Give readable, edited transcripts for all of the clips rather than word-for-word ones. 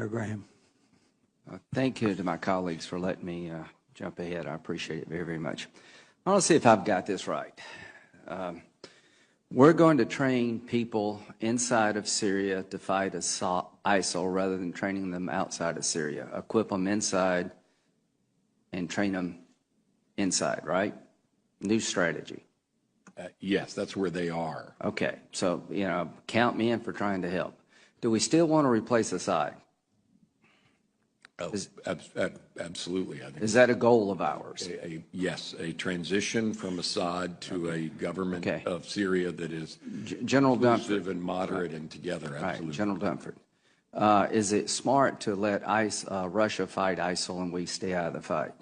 Graham. Thank you to my colleagues for letting me jump ahead. I appreciate it very, very much. I want to see if I've got this right. We're going to train people inside of Syria to fight ISIL rather than training them outside of Syria. Equip them inside and train them inside, right? New strategy. Yes, that's where they are. Okay, so, count me in for trying to help. Do we still want to replace Assad? Absolutely. I think is that a goal of ours? Yes, a transition from Assad to a government of Syria that is General inclusive Dunford. And moderate and together. Absolutely. Right, General Dunford. Is it smart to let Russia fight ISIL and we stay out of the fight?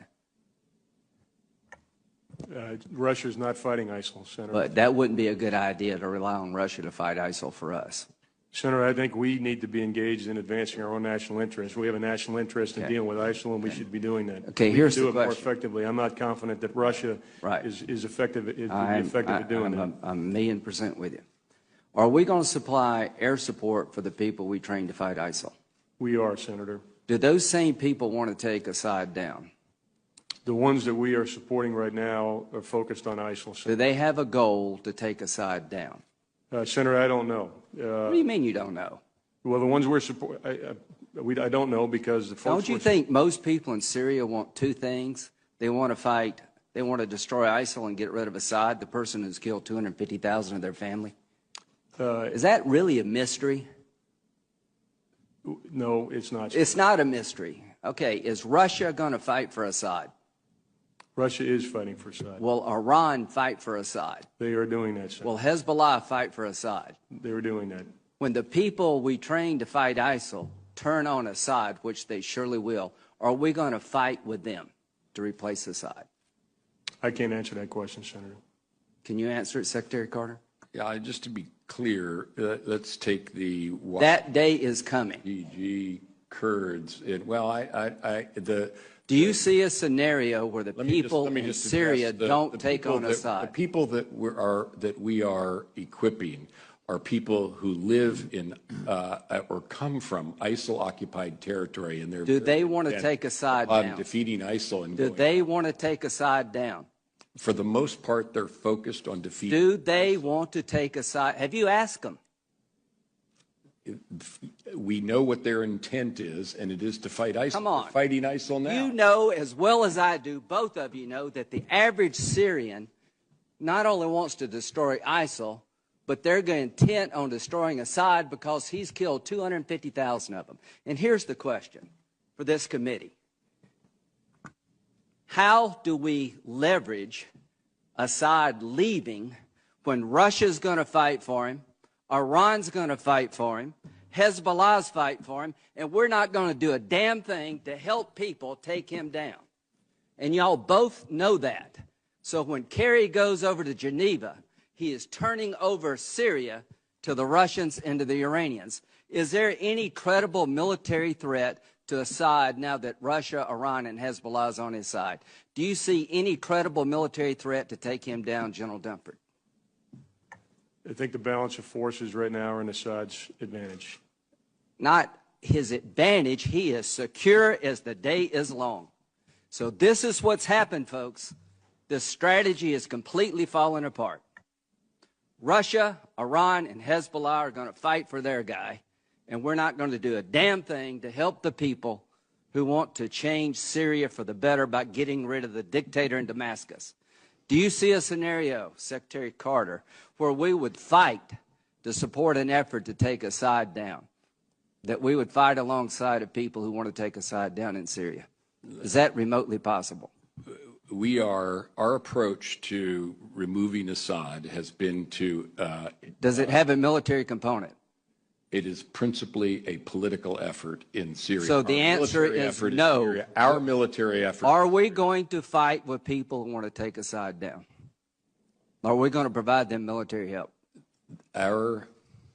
Russia's not fighting ISIL, Senator. But that wouldn't be a good idea to rely on Russia to fight ISIL for us. Senator, I think we need to be engaged in advancing our own national interests. We have a national interest in dealing with ISIL, and we should be doing that. Okay, here's the question. We can do it more effectively. I'm not confident that Russia is effective at doing that. I'm 1,000,000% with you. Are we going to supply air support for the people we train to fight ISIL? We are, Senator. Do those same people want to take Assad down? The ones that we are supporting right now are focused on ISIL. Senator. Do they have a goal to take Assad down? Senator, I don't know. What do you mean you don't know? Well, the ones we're supporting, I don't know because the folks. Don't you think most people in Syria want two things? They want to fight, they want to destroy ISIL and get rid of Assad, the person who's killed 250,000 of their family? Is that really a mystery? No, it's not. It's not a mystery. Okay, is Russia going to fight for Assad? Russia is fighting for Assad. Will Iran fight for Assad? They are doing that, Senator. Will Hezbollah fight for Assad? They are doing that. When the people we train to fight ISIL turn on Assad, which they surely will, are we going to fight with them to replace Assad? I can't answer that question, Senator. Can you answer it, Secretary Carter? Yeah, just to be clear, let's take the... That day is coming. YPG Kurds. Do you see a scenario where the people in Syria don't take on Assad? The people that we are equipping are people who live in or come from ISIL-occupied territory, and do they want to take Assad down? Defeating ISIL and do they want to take Assad down? For the most part, they're focused on defeating. Do they want to take Assad? Have you asked them? We know what their intent is, and it is to fight ISIL. Come on. They're fighting ISIL now. You know as well as I do, both of you know, that the average Syrian not only wants to destroy ISIL, but they're intent on destroying Assad because he's killed 250,000 of them. And here's the question for this committee. How do we leverage Assad leaving when Russia's going to fight for him, Iran's going to fight for him, Hezbollah's fight for him, and we're not going to do a damn thing to help people take him down? And y'all both know that. So when Kerry goes over to Geneva, he is turning over Syria to the Russians and to the Iranians. Is there any credible military threat to Assad now that Russia, Iran, and Hezbollah is on his side? Do you see any credible military threat to take him down, General Dunford? I think the balance of forces right now are in Assad's advantage. Not his advantage. He is secure as the day is long. So this is what's happened, folks. This strategy is completely falling apart. Russia, Iran, and Hezbollah are going to fight for their guy, and we're not going to do a damn thing to help the people who want to change Syria for the better by getting rid of the dictator in Damascus. Do you see a scenario, Secretary Carter, where we would fight to support an effort to take Assad down, that we would fight alongside of people who want to take Assad down in Syria? Is that remotely possible? Our approach to removing Assad has been to... Does it have a military component? It is principally a political effort in Syria. So the answer is no. Our military effort. Are we going to fight with people who want to take Assad down? Are we going to provide them military help? Our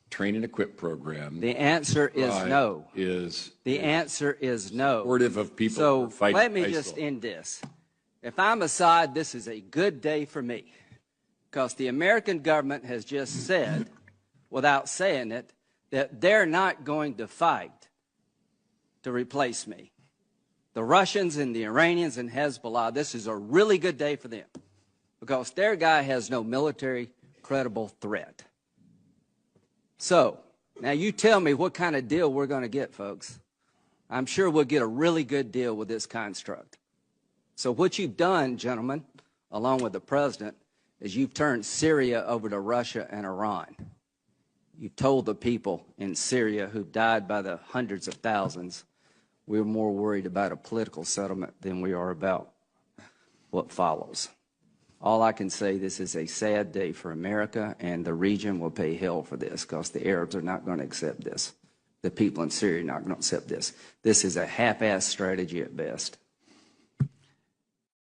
train and equip program. The answer is no. The answer is no. Supportive of people who are fighting So let me ISIL. just end this. If I'm Assad, this is a good day for me, because the American government has just said, without saying it, that they're not going to fight to replace me. The Russians and the Iranians and Hezbollah, this is a really good day for them because their guy has no military credible threat. So, now you tell me what kind of deal we're going to get, folks. I'm sure we'll get a really good deal with this construct. So what you've done, gentlemen, along with the president, is you've turned Syria over to Russia and Iran. You've told the people in Syria who've died by the hundreds of thousands, we're more worried about a political settlement than we are about what follows. All I can say, this is a sad day for America, and the region will pay hell for this because the Arabs are not going to accept this. The people in Syria are not going to accept this. This is a half-assed strategy at best.